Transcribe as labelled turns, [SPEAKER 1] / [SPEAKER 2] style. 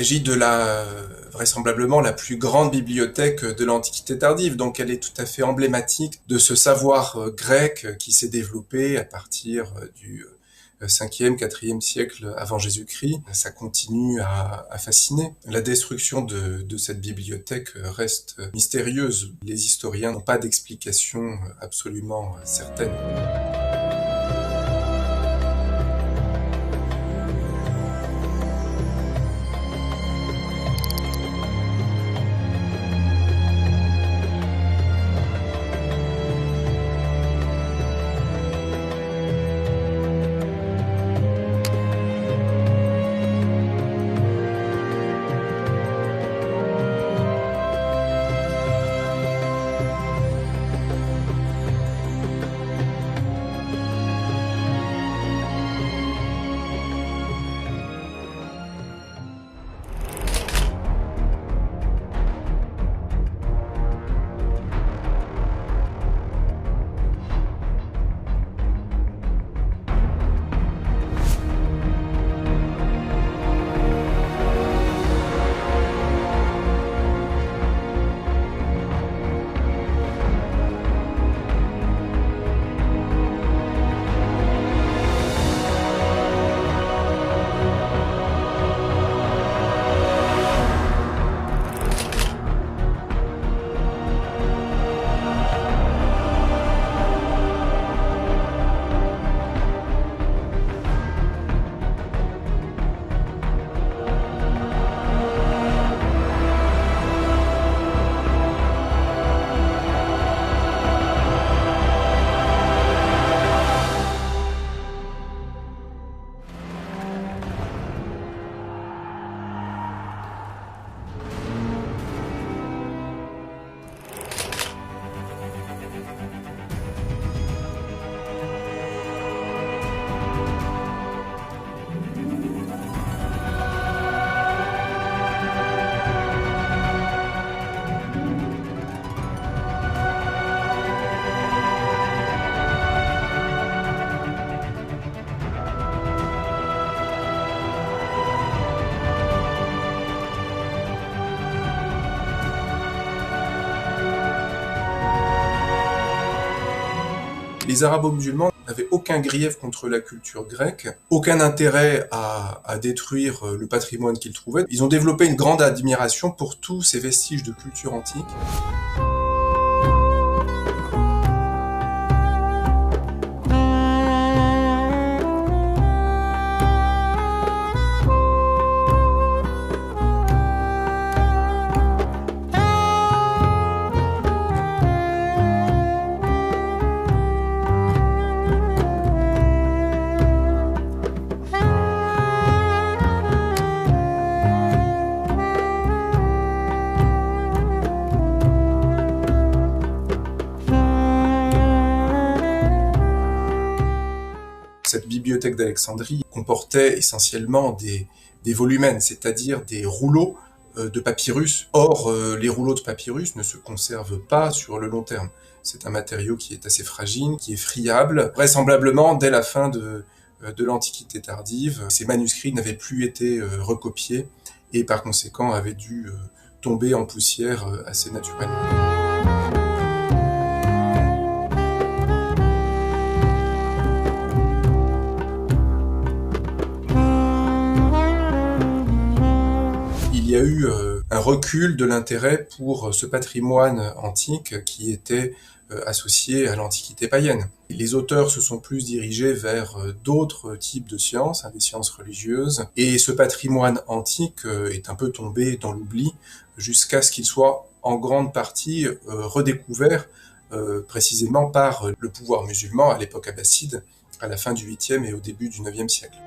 [SPEAKER 1] s'agit de vraisemblablement la plus grande bibliothèque de l'Antiquité tardive, donc elle est tout à fait emblématique de ce savoir grec qui s'est développé à partir du 5e, 4e siècle avant Jésus-Christ. Ça continue à fasciner. La destruction de cette bibliothèque reste mystérieuse. Les historiens n'ont pas d'explication absolument certaine. Les arabo-musulmans n'avaient aucun grief contre la culture grecque, aucun intérêt à détruire le patrimoine qu'ils trouvaient. Ils ont développé une grande admiration pour tous ces vestiges de culture antique. Cette bibliothèque d'Alexandrie comportait essentiellement des volumens, c'est-à-dire des rouleaux de papyrus. Or, les rouleaux de papyrus ne se conservent pas sur le long terme. C'est un matériau qui est assez fragile, qui est friable. Vraisemblablement, dès la fin de l'Antiquité tardive, ces manuscrits n'avaient plus été recopiés et par conséquent avaient dû tomber en poussière assez naturellement. Il y a eu un recul de l'intérêt pour ce patrimoine antique qui était associé à l'Antiquité païenne. Les auteurs se sont plus dirigés vers d'autres types de sciences, des sciences religieuses, et ce patrimoine antique est un peu tombé dans l'oubli jusqu'à ce qu'il soit en grande partie redécouvert précisément par le pouvoir musulman à l'époque abbasside, à la fin du 8e et au début du 9e siècle.